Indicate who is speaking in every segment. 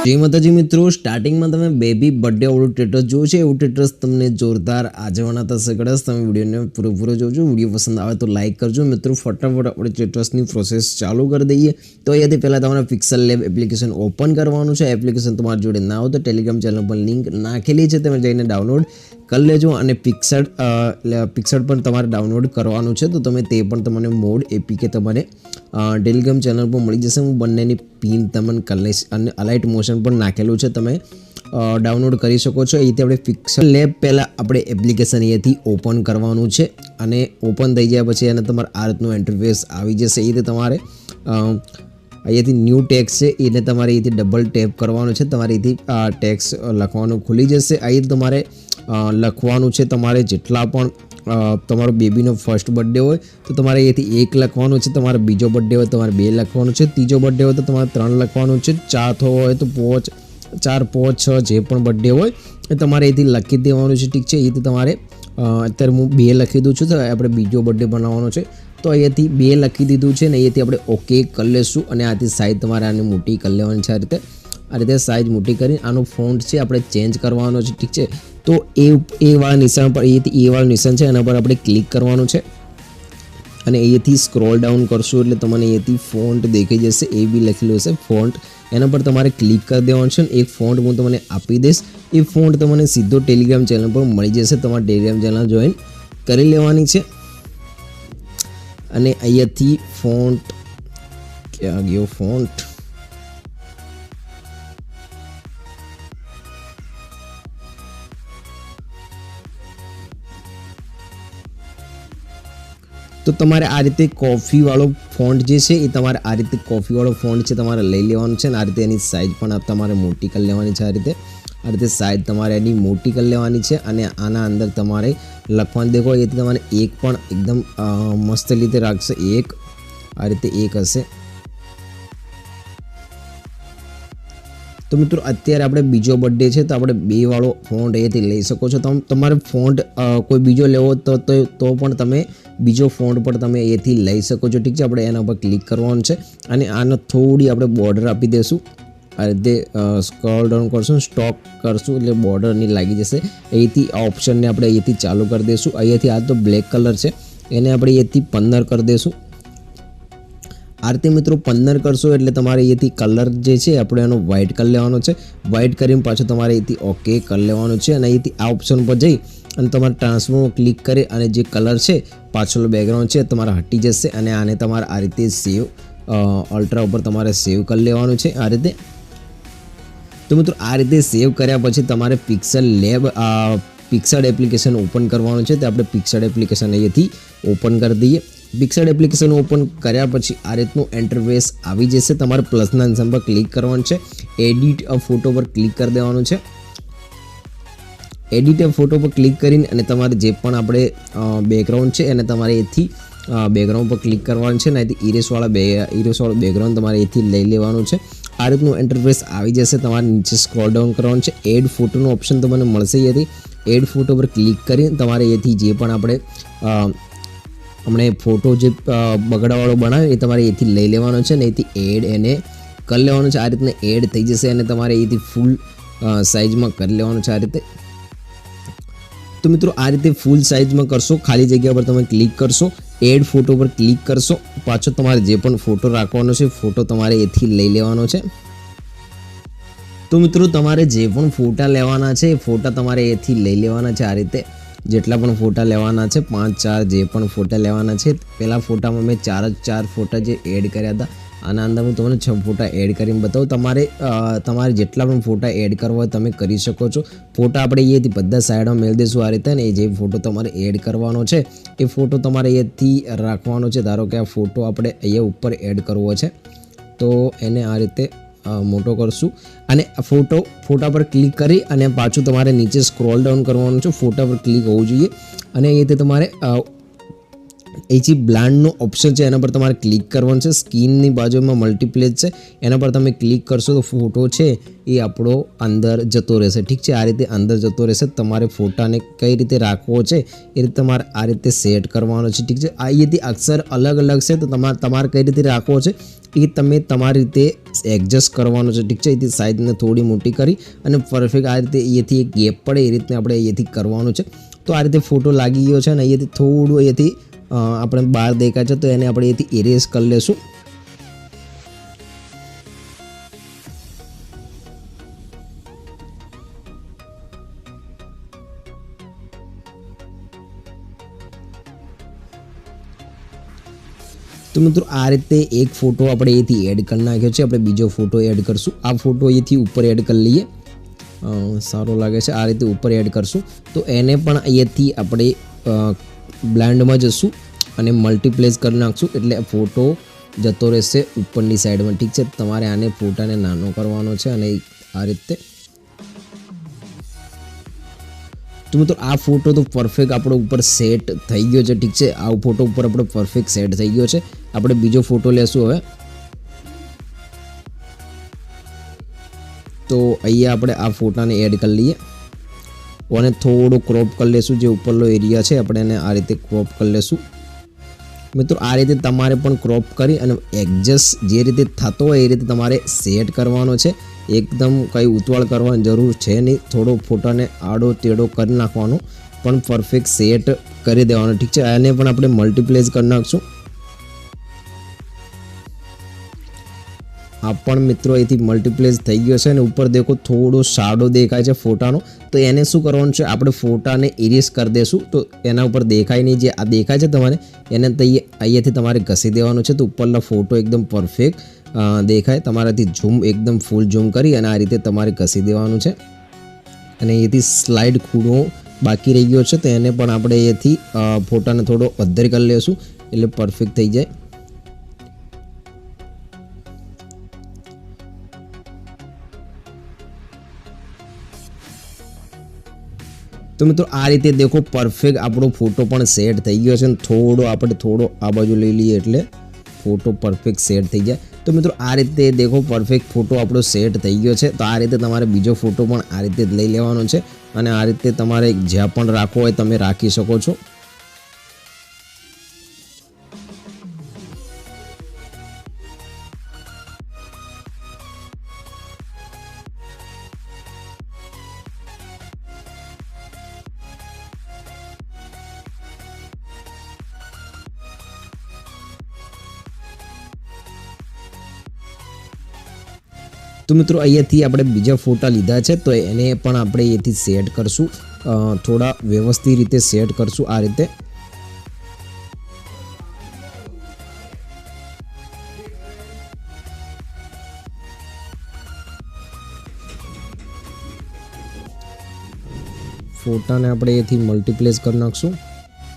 Speaker 1: જય માતાજી મિત્રો, સ્ટાર્ટિંગમાં તમે બેબી બર્થડે વાળું સ્ટેટસ જોયું છે. એવું સ્ટેટસ તમને જોરદાર આજવાના થશે. કદાચ તમે વિડીયોને પૂરેપૂરો જોજો. વિડીયો પસંદ આવે તો લાઇક કરજો. મિત્રો ફટાફટ આપણે સ્ટેટસની પ્રોસેસ ચાલુ કરી દઈએ. તો અહીંયાથી પહેલાં તમારે પિક્સલ લેબ એપ્લિકેશન ઓપન કરવાનું છે. એપ્લિકેશન તમારી જોડે ના હોય તો ટેલિગ્રામ ચેનલ પર લિંક નાખેલી છે, તમે જઈને ડાઉનલોડ કરી લેજો. અને પિક્સલ પણ તમારે ડાઉનલોડ કરવાનું છે, તો તમે તે પણ તમને મોડ એપીકે તમારે ટેલિગ્રામ ચેનલ પર મળી જશે. હું બંનેની પિન તમને કલેશ અને અલાઇટ મોશન પણ નાખેલું છે, તમે ડાઉનલોડ કરી શકો છો. અહીંથી આપણે પિક્સલ લેબ પહેલાં આપણે એપ્લિકેશન અહીંયાથી ઓપન કરવાનું છે. અને ઓપન થઈ ગયા પછી એને તમારે આ રીતનું ઇન્ટરફેસ આવી જશે. એ રીતે તમારે અહીંયાથી ન્યૂ ટેક્સ છે એને તમારે અહીંથી ડબલ ટેપ કરવાનું છે. તમારે અહીંથી ટેક્સ લખવાનું ખુલી જશે. અહીં તમારે લખવાનું છે તમારે જેટલા પણ તમારો બેબીનો ફર્સ્ટ બર્થડે હોય તો તમારે અહીંયાથી 1 લખવાનું છે. તમારે બીજો બર્થડે હોય તમારે 2 લખવાનું છે. ત્રીજો બર્થડે હોય તો તમારે 3 લખવાનું છે. ચોથો હોય તો 4, 5, 6 જે પણ બર્થડે હોય એ તમારે અહીંથી લખી દેવાનું છે. ઠીક છે, અહીંથી તમારે અત્યારે હું 2 લખી દઉં છું, તો આપણે બીજો બર્થડે બનાવવાનો છે. તો અહીંયાથી 2 લખી દીધું છે ને અહીંયાથી આપણે ઓકે કરી લેશું. અને આથી સાઈઝ તમારે આની મોટી કરી લેવાની છે. આ રીતે સાઈઝ મોટી કરી આનો ફોન્ટ છે આપણે ચેન્જ કરવાનો છે. ઠીક છે, તો એ વાળા નિશાન પર અહીંયાથી એ વાળું નિશાન છે એના પર આપણે ક્લિક કરવાનું છે. અને અહીંયાથી સ્ક્રોલ ડાઉન કરશું એટલે તમને અહીંયાથી ફોન્ટ દેખાઈ જશે. એ બી લખેલું હશે ફોન્ટ, એના પર તમારે ક્લિક કરી દેવાનું છે. એક ફોન્ટ હું તમને આપી દઈશ. એ ફોન્ટ તમને સીધો ટેલિગ્રામ ચેનલ પર મળી જશે. તમારે ટેલિગ્રામ ચેનલ જોઈન કરી લેવાની છે. અને અહીંયાથી ફોન્ટ ક્યાં ગયો ફોન્ટ, તો તમારે આ રીતે કોફીવાળો ફોન્ટ જે છે એ તમારે આ રીતે કોફીવાળો ફોન્ટ છે તમારે લઈ લેવાનું છે. અને આ રીતે એની સાઇઝ પણ તમારે મોટી કરી લેવાની છે. આ રીતે સાઇઝ તમારે એની મોટી કરી લેવાની છે. અને આના અંદર તમારે લખવાનું દેખો એથી તમારે એક પણ એકદમ મસ્ત રીતે રાખશે. આ રીતે 1 હશે. તો મિત્રો અત્યારે આપણે બીજો બર્થડે છે તો આપણે 2 વાળો ફોન્ટ અહીંયાથી લઈ શકો છો. તમારે ફોન્ટ કોઈ બીજો લેવો તો પણ તમે બીજો ફોન્ટ પર તમે અહીંયાથી લઈ શકો છો. ઠીક છે, આપણે એના પર ક્લિક કરવાનું છે. અને આને થોડી આપણે બોર્ડર આપી દઈશું. આ રીતે સ્ક્રોલ ડાઉન કરશું, સ્ટોપ કરશું એટલે બોર્ડરની લાગી જશે. અહીંથી આ ઓપ્શનને આપણે અહીંયાથી ચાલુ કરી દઈશું. અહીંયાથી આ તો બ્લેક કલર છે એને આપણે અહીંયાથી 15 કરી દઈશું. આ રીતે મિત્રો 15 કરશો એટલે તમારે અહીંયાથી કલર જે છે આપણે એનો વ્હાઇટ કરી લેવાનો છે. વ્હાઇટ કરીને પાછું તમારે અહીંયાથી ઓકે કરી લેવાનું છે. અને અહીંયાથી આ ઓપ્શન પર જઈ અને તમારે ટ્રાન્સફોર્મ ક્લિક કરી અને જે કલર છે પાછળનો બેકગ્રાઉન્ડ છે તમારે હટી જશે. અને આને તમારે આ રીતે સેવ અલ્ટ્રા ઉપર તમારે સેવ કરી લેવાનું છે આ રીતે. તો મિત્રો આ રીતે સેવ કર્યા પછી તમારે પિક્સલ એપ્લિકેશન ઓપન કરવાનું છે. તો આપણે પિક્સલ એપ્લિકેશન અહીંયાથી ઓપન કરી દઈએ. પિક્સલ એપ્લિકેશન ઓપન કર્યા પછી આ રીતનું ઇન્ટરફેસ આવી જશે. તમારે પ્લસના નિશાન પર ક્લિક કરવાનું છે. એડિટ અ ફોટો પર ક્લિક કરી દેવાનું છે. એડિટ અ ફોટો પર ક્લિક કરીને અને તમારે જે પણ આપણે બેકગ્રાઉન્ડ છે એને તમારે એથી બેકગ્રાઉન્ડ પર ક્લિક કરવાનું છે. અને અહીંથી ઇરેસવાળું બેકગ્રાઉન્ડ તમારે એથી લઈ લેવાનું છે. આ રીતનું ઇન્ટરફેસ આવી જશે. તમારે નીચે સ્ક્રોલ ડાઉન કરવાનું છે. એડ ફોટોનું ઓપ્શન તમને મળશે. અહીંયાથી એડ ફોટો પર ક્લિક કરીને તમારે અહીંયાથી જે પણ આપણે હમણે ફોટો જે બગડાવાળો બનાવ્યો એ તમારે એથી લઈ લેવાનો છે. ને એથી એડ એને કરી લેવાનું છે. આ રીતના એડ થઈ જશે અને તમારે એથી ફૂલ સાઇઝમાં કરી લેવાનું છે આ રીતે. તો મિત્રો આ રીતે ફૂલ સાઇઝમાં કરશો, ખાલી જગ્યા પર તમે ક્લિક કરશો, એડ ફોટો પર ક્લિક કરશો, પાછો તમારે જે પણ ફોટો રાખવાનો છે ફોટો તમારે એથી લઈ લેવાનો છે. તો મિત્રો તમારે જે પણ ફોટા લેવાના છે એ ફોટા તમારે એથી લઈ લેવાના છે. આ રીતે જેટલા પણ ફોટા લેવાના છે 5, 4 જે પણ ફોટા લેવાના છે. પહેલા ફોટામાં મેં 4 ફોટા જે એડ કર્યા હતા, આના અંદર હું તમને 6 ફોટા એડ કરીને બતાવું. તમારે જેટલા પણ ફોટા એડ કરવા હોય તમે કરી શકો છો. ફોટા આપણે અહીંયાથી બધા સાઈડમાં મેળ દઈશું આ રીતે. ને એ જે ફોટો તમારે એડ કરવાનો છે એ ફોટો તમારે અહીંયાથી રાખવાનો છે. ધારો કે આ ફોટો આપણે અહીંયા ઉપર એડ કરવો છે તો એને આ રીતે મોટો કરશું. અને ફોટા પર ક્લિક કરી અને પાછું તમારે નીચે સ્ક્રોલ ડાઉન કરવાનું છે. ફોટા પર ક્લિક હોવું જોઈએ. અને અહીંયાથી તમારે એ જે બ્લાન્ડનો ઓપ્શન છે એના પર તમારે ક્લિક કરવાનું છે. સ્કીનની બાજુમાં મલ્ટીપ્લેસ છે એના પર તમે ક્લિક કરશો તો ફોટો છે એ આપણો અંદર જતો રહેશે. ઠીક છે, આ રીતે અંદર જતો રહેશે. તમારે ફોટાને કઈ રીતે રાખવો છે એ રીતે તમારે આ રીતે સેટ કરવાનો છે. ઠીક છે, અહીંયાથી અક્ષર અલગ અલગ છે તો તમારે કઈ રીતે રાખવો છે એ તમે તમારી રીતે એડજસ્ટ કરવાનો છે. ઠીક છે, એથી સાઇઝને થોડી મોટી કરી અને પરફેક્ટ આ રીતે અહીંયાથી એક ગેપ પડે એ રીતે આપણે અહીંયાથી કરવાનું છે. તો આ રીતે ફોટો લાગી ગયો છે અને અહીંયાથી થોડું અહીંયાથી આપણે બહાર દેખાય છે તો એને આપણે અહીંયાથી ઇરેઝ કરી લેશું. તો મિત્રો આ રીતે એક ફોટો આપણે અહીંથી એડ કરી નાખ્યો છે. આપણે બીજો ફોટો એડ કરશું. આ ફોટો અહીંથી ઉપર એડ કરી લઈએ, સારો લાગે છે. આ રીતે ઉપર એડ કરશું તો એને પણ અહીંયાથી આપણે બ્લાન્ડમાં જશું અને મલ્ટીપ્લેસ કરી નાખશું એટલે ફોટો જતો રહેશે ઉપરની સાઈડમાં. ઠીક છે, તમારે આને ફોટાને નાનો કરવાનો છે અને આ રીતે. તો મિત્રો આ ફોટો તો પરફેક્ટ આપણો ઉપર સેટ થઈ ગયો છે. ઠીક છે, આ ફોટો ઉપર આપણો પરફેક્ટ સેટ થઈ ગયો છે. આપણે બીજો ફોટો લેશું હવે. તો અહીંયા આપણે આ ફોટાને એડ કરી લઈએ અને થોડો ક્રોપ કરી લેશું. જે ઉપરનો એરિયા છે આપણે એને આ રીતે ક્રોપ કરી લેશું. મિત્રો આ રીતે તમારે પણ ક્રોપ કરી અને એડજસ્ટ જે રીતે થતો હોય એ રીતે તમારે સેટ કરવાનો છે. એકદમ કંઈ ઉતવાળ કરવાની જરૂર છે નહીં. થોડો ફોટાને આડો ટેડો કરી નાખવાનો પણ પરફેક્ટ સેટ કરી દેવાનો. ઠીક છે, આને પણ આપણે મલ્ટીપ્લેસ કરી નાખશું. આ પણ મિત્રો અહીંથી મલ્ટીપ્લેસ થઈ ગયો છે અને ઉપર દેખો થોડો શાડો દેખાય છે ફોટાનો. તો એને શું કરવાનું છે, આપણે ફોટાને ઇરેઝ કરી દેશું તો એના ઉપર દેખાય નહીં. જે આ દેખાય છે તમારે એને અહીંયાથી તમારે ઘસી દેવાનું છે તો ઉપરનો ફોટો એકદમ પરફેક્ટ દેખાય. તમારાથી ઝૂમ એકદમ ફૂલ ઝૂમ કરી અને આ રીતે તમારે ઘસી દેવાનું છે. અને અહીંયાથી સ્લાઇડ ખૂણો બાકી રહી ગયો છે તો એને પણ આપણે અહીંયાથી ફોટાને થોડો અદ્ધર કરી લેશું એટલે પરફેક્ટ થઈ જાય. તો મિત્રો આ રીતે દેખો પરફેક્ટ આપણો ફોટો પણ સેટ થઈ ગયો છે. આપણે થોડો આ બાજુ લઈ લઈએ એટલે ફોટો પરફેક્ટ સેટ થઈ જાય. તો મિત્રો આ રીતે દેખો પરફેક્ટ ફોટો આપણો સેટ થઈ ગયો છે. તો આ રીતે તમારે બીજો ફોટો પણ આ રીતે જ લઈ લેવાનો છે અને આ રીતે તમારે જ્યાં પણ રાખવો હોય તમે રાખી શકો છો. તો મિત્રો અહીંયાથી આપણે બીજા ફોટા લીધા છે તો એને પણ આપણે અહીંયાથી સેટ કરશું, થોડા વ્યવસ્થિત રીતે સેટ કરશું આ રીતે. ફોટાને આપણે અહીંયાથી મલ્ટીપ્લેસ કરી નાખશું,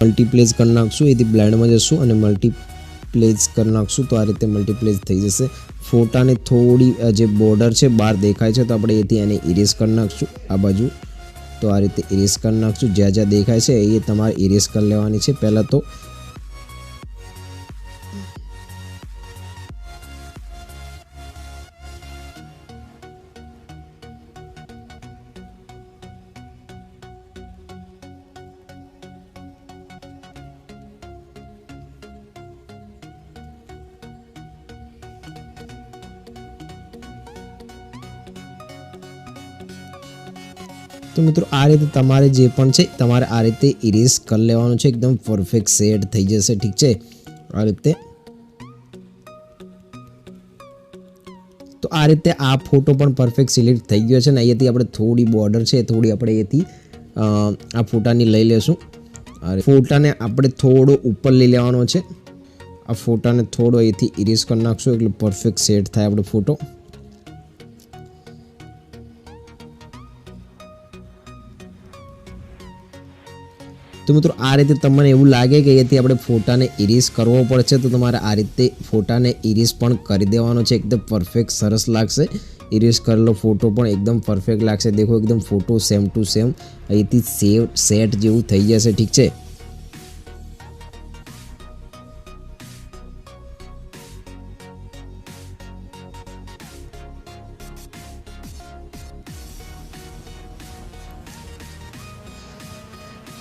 Speaker 1: અહીંથી બ્લેન્ડમાં જશું અને મલ્ટીપ્લેસ કરી નાખશું તો આ રીતે મલ્ટીપ્લેસ થઈ જશે. ફોટાને થોડી જે બોર્ડર છે બહાર દેખાય છે તો આપણે એથી એને ઇરેઝ કરી નાખશું આ બાજુ. તો આ રીતે ઇરેઝ કરી નાખશું. જ્યાં જ્યાં દેખાય છે એ તમારે ઇરેઝ કરી લેવાની છે પહેલાં તો. તો મિત્રો આ રીતે તમારે જે પણ છે તમારે આ રીતે ઇરેઝ કરી લેવાનું છે. એકદમ પરફેક્ટ સેટ થઈ જશે. ઠીક છે, આ રીતે. તો આ રીતે આ ફોટો પણ પરફેક્ટ સિલેક્ટ થઈ ગયો છે ને અહીંયાથી આપણે થોડી બોર્ડર છે થોડી આપણે અહીંયાથી આ ફોટાની લઈ લેશું. ફોટાને આપણે થોડો ઉપર લઈ લેવાનો છે. આ ફોટાને થોડો અહીંથી ઇરેઝ કરી નાખશું એટલે પરફેક્ટ સેટ થાય આપણો ફોટો. તો મિત્રો આ રીતે તમને એવું લાગે કે અહીંયાથી આપણે ફોટાને ઇરેઝ કરવો પડશે તો તમારે આ રીતે ફોટાને ઇરેઝ પણ કરી દેવાનો છે. એકદમ પરફેક્ટ સરસ લાગશે. ઇરેઝ કરેલો ફોટો પણ એકદમ પરફેક્ટ લાગશે. દેખો એકદમ ફોટો સેમ ટુ સેમ અહીંથી સેટ જેવું થઈ જશે. ઠીક છે.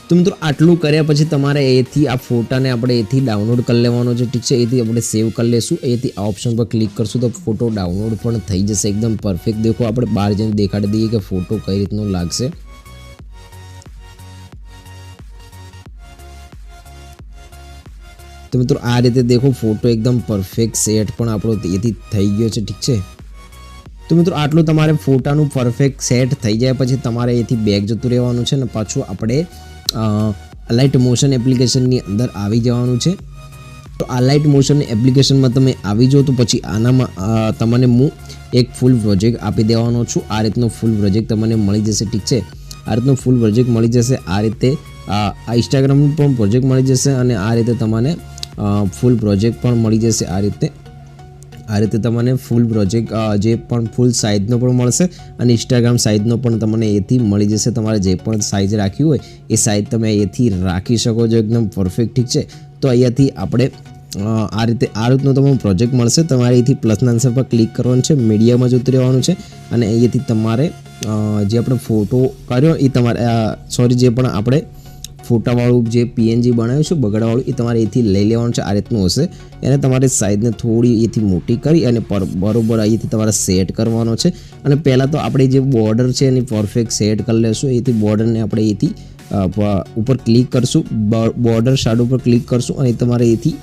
Speaker 1: તો મિત્રો આટલું કર્યા પછી તમારે એથી આ ફોટાને આપણે એથી ડાઉનલોડ કરી લેવાનો છે, ઠીક છે। એથી આપણે સેવ કરી લેશું, એથી આ ઓપ્શન પર ક્લિક કરશું તો ફોટો ડાઉનલોડ પણ થઈ જશે એકદમ પરફેક્ટ। દેખો આપણે બહાર જઈને દેખાડી દઈએ કે ફોટો કઈ રીતનો લાગશે। તો મિત્રો આ રીતે દેખો ફોટો એકદમ પરફેક્ટ સેટ પણ આપણો એથી થઈ ગયો છે, ઠીક છે। તો મિત્રો આટલું તમારે ફોટાનું પરફેક્ટ સેટ થઈ જાય પછી તમારે એથી બેક જતું રહેવાનું છે અને પાછું આપણે લાઇટ મોશન એપ્લિકેશનની અંદર આવી જવાનું છે। તો આ લાઇટ મોશન એપ્લિકેશનમાં તમે આવી જાઓ તો પછી આનામાં તમને હું એક ફૂલ પ્રોજેક્ટ આપી દેવાનો છું। આ રીતનો ફૂલ પ્રોજેક્ટ તમને મળી જશે, ઠીક છે। આ રીતનો ફૂલ પ્રોજેક્ટ મળી જશે। આ રીતે આ ઇન્સ્ટાગ્રામનું પણ પ્રોજેક્ટ મળી જશે અને આ રીતે તમને ફૂલ પ્રોજેક્ટ પણ મળી જશે। આ રીતે તમને ફૂલ પ્રોજેક્ટ જે પણ ફૂલ સાઇઝનો પણ મળશે અને ઇન્સ્ટાગ્રામ સાઇઝનો પણ તમને એથી મળી જશે। તમારે જે પણ સાઇઝ રાખવી હોય એ સાઇઝ તમે એથી રાખી શકો છો એકદમ પરફેક્ટ, ઠીક છે। તો અહીંયાથી આપણે આ રીતનો તમને પ્રોજેક્ટ મળશે। તમારે અહીંથી પ્લસના આન્સર પર ક્લિક કરવાનું છે, મીડિયામાં જતું રહેવાનું છે અને અહીંયાથી તમારે જે આપણે ફોટો કર્યો એ તમારે જે પણ આપણે ફોટાવાળું જે પીએનજી બનાવ્યું છે બગડવાળું એ તમારે એથી લઈ લેવાનું છે। આ રીતનું હશે, એને તમારે સાઇઝને થોડી એથી મોટી કરી અને બરોબર અહીંથી તમારે સેટ કરવાનો છે। અને પહેલાં તો આપણે જે બોર્ડર છે એની પરફેક્ટ સેટ કરી લેશું। એથી બોર્ડરને આપણે એથી ઉપર ક્લિક કરશું, બોર્ડર શેડો ઉપર ક્લિક કરશું અને તમારે એથી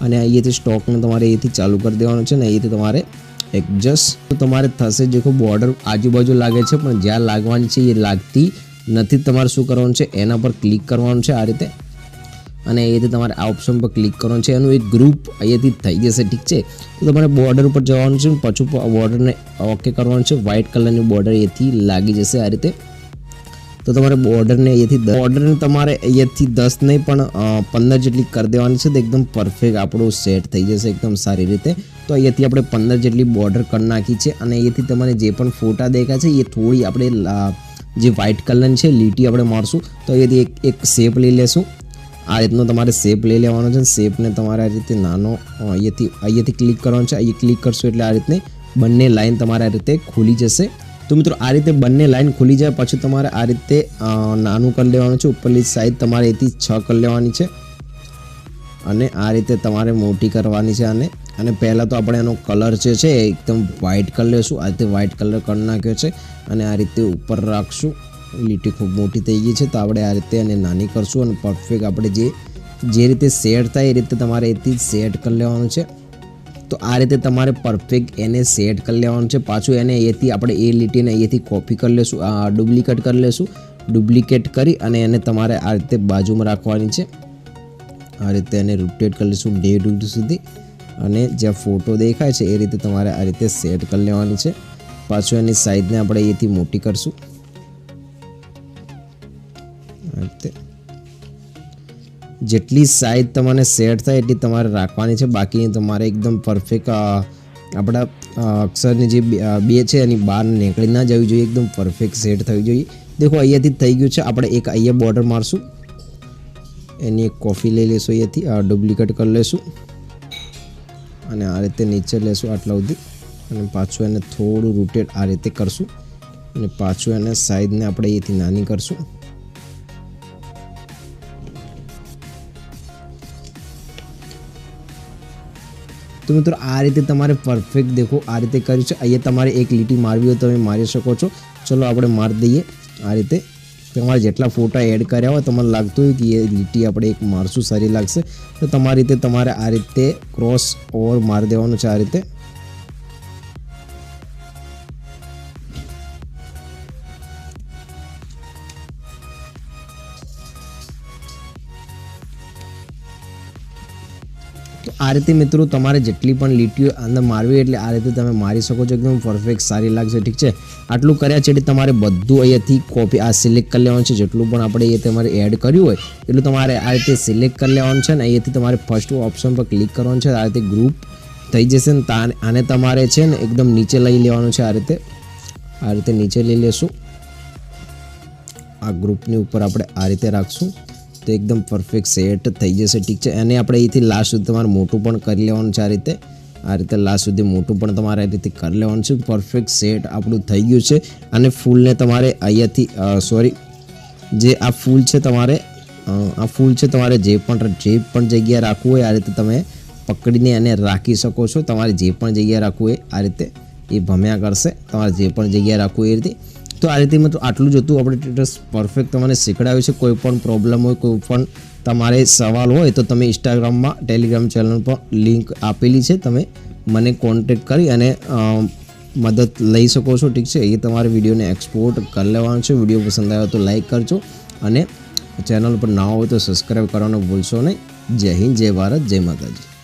Speaker 1: અને અહીંયાથી સ્ટોકને તમારે એથી ચાલુ કરી દેવાનું છે ને અહીંથી તમારે એડજસ્ટ તો તમારે થશે। દેખો બોર્ડર આજુબાજુ લાગે છે પણ જ્યાં લાગવાની છે એ લાગતી નથી। તમારે શું કરવાનું છે એના પર ક્લિક કરવાનું છે આ રીતે અને અહીંયાથી તમારે આ ઓપ્શન પર ક્લિક કરવાનું છે। એનું એક ગ્રુપ અહીંયાથી થઈ જશે, ઠીક છે। તો તમારે બોર્ડર ઉપર જવાનું છે, પાછું બોર્ડરને ઓકે કરવાનું છે। વ્હાઇટ કલરની બોર્ડર અહીંયાથી લાગી જશે આ રીતે। તો તમારે બોર્ડરને તમારે અહીંયાથી 10 નહીં પણ 15 જેટલી કરી દેવાની છે તો એકદમ પરફેક્ટ આપણું સેટ થઈ જશે એકદમ સારી રીતે। તો અહીંયાથી આપણે 15 જેટલી બોર્ડર કરી નાખી છે અને અહીંયાથી તમારે જે પણ ફોટા દેખાય છે એ થોડી આપણે જે વ્હાઇટ કલરની છે લીટી આપણે મારશું તો અહીંયાથી એક શેપ લઈ લેશું। આ રીતનો તમારે શેપ લઈ લેવાનો છે। શેપને તમારે આ રીતે નાનો અહીંયાથી ક્લિક કરવાનો છે। અહીં ક્લિક કરશો એટલે આ રીતે બંને લાઈન તમારે આ રીતે ખુલી જશે। તો મિત્રો આ રીતે બંને લાઈન ખુલી જાય પછી તમારે આ રીતે નાનું કરી લેવાનું છે। ઉપરની સાઈડ તમારે એથી 6 કરી લેવાની છે અને આ રીતે તમારે મોટી કરવાની છે અને પહેલાં તો આપણે એનો કલર જે છે એકદમ વ્હાઇટ કરી લેશું। આ રીતે વ્હાઇટ કલર કરી નાખ્યો છે અને આ રીતે ઉપર રાખશું। લીટી ખૂબ મોટી થઈ ગઈ છે તો આપણે આ રીતે એને નાની કરશું અને પરફેક્ટ આપણે જે રીતે સેટ થાય એ રીતે તમારે એથી સેટ કરી લેવાનું છે। તો આ રીતે તમારે પરફેક્ટ એને સેટ કરી લેવાનું છે। પાછું એને એથી આપણે એ લીટીને અહીંયાથી કોપી કરી લેશું, ડુપ્લિકેટ કરી લેશું। ડુપ્લિકેટ કરી અને એને તમારે આ રીતે બાજુમાં રાખવાની છે। આ રીતે એને રોટેટ કરી લઈશું 1.5 ડિગ્રી સુધી અને જે ફોટો દેખાય છે એ રીતે તમારે આ રીતે સેટ કરી લેવાની છે। પાછું એની સાઈઝને આપણે અહીંથી મોટી કરશું આ રીતે। જેટલી સાઈઝ તમને સેટ થાય એટલી તમારે રાખવાની છે, બાકી તમારે એકદમ પરફેક્ટ આપણા અક્ષરની જે બે છે એની બહાર નીકળી ના જવી જોઈએ, એકદમ પરફેક્ટ સેટ થવી જોઈએ। દેખો અહીંયાથી થઈ ગયું છે। આપણે એક અહીંયા બોર્ડર મારશું, એની એક કોપી લઈ લેશું, અહીંયાથી ડુપ્લિકેટ કરી લેશું અને આ રીતે નીચે લેશું આટલા સુધી અને પાછું એને થોડું રોટેટ આ રીતે કરશું અને પાછું એને સાઈઝને આપણે અહીંયાથી નાની કરશું। તો મિત્રો આ રીતે તમારે પરફેક્ટ દેખો આ રીતે કર્યું છે। અહીંયા તમારે એક લીટી મારવી હોય તમે મારી શકો છો। ચલો આપણે મારી દઈએ આ રીતે। તમારે જેટલા ફોટા એડ કર્યા હોય તમને લાગતું હોય કે એ લીટી આપણે એક મારશું સારી લાગશે તો તમારી રીતે તમારે આ રીતે ક્રોસ ઓવર મારી દેવાનું છે આ રીતે। તો આ રીતે મિત્રો તમારે જેટલી પણ લીટીઓ અંદર મારવી એટલે આ રીતે તમે મારી શકો છો, એકદમ પરફેક્ટ સારી લાગશે, ઠીક છે। આટલું કર્યા છે એટલે તમારે બધું અહીંયાથી કોપી સિલેક્ટ કરી લેવાનું છે। જેટલું પણ આપણે એ તમારે એડ કર્યું હોય એટલું તમારે આ રીતે સિલેક્ટ કરી લેવાનું છે ને અહીંયાથી તમારે ફર્સ્ટ ઓપ્શન પર ક્લિક કરવાનું છે। આ રીતે ગ્રુપ થઈ જશે ને આને તમારે છે ને એકદમ નીચે લઈ લેવાનું છે આ રીતે નીચે લઈ લેશું। આ ગ્રુપની ઉપર આપણે આ રીતે રાખશું તો એકદમ પરફેક્ટ સેટ થઈ જશે, ઠીક છે। અને આપણે અહીંથી લાસ્ટ સુધી તમારે મોટું પણ કરી લેવાનું છે આ રીતે લાસ્ટ સુધી મોટું પણ તમારે આ રીતે કરી લેવાનું છે। પરફેક્ટ સેટ આપણું થઈ ગયું છે અને ફૂલને તમારે અહીંયાથી જે આ ફૂલ છે તમારે આ ફૂલ છે, તમારે જે પણ જગ્યાએ રાખવું હોય આ રીતે તમે પકડીને એને રાખી શકો છો. તમારે જે પણ જગ્યાએ રાખવું હોય આ રીતે એ ભમ્યા કરશે, તમારે જે પણ જગ્યાએ રાખવું એ રીતે. તો આ રીતે મિત્રો આટલું જ હતું આપણે ટ્યુટોરિયલ પરફેક્ટ તમને શીખડાવ્યું છે. કોઈ પણ પ્રોબ્લેમ હોય, કોઈ પણ તમારે સવાલ હોય તો તમે ઇન્સ્ટાગ્રામમાં, ટેલિગ્રામ ચેનલ પર લિંક આપેલી છે, તમે મને કોન્ટેક્ટ કરી અને મદદ લઈ શકો છો. ઠીક છે, એ તમારે વિડીયોને એક્સપોર્ટ કરી લેવાનું છે. વિડીયો પસંદ આવ્યો તો લાઈક કરજો અને ચેનલ પર ના હોય તો સબસ્ક્રાઈબ કરવાનું ભૂલશો નહીં. જય હિન્દ, જય ભારત, જય માતાજી.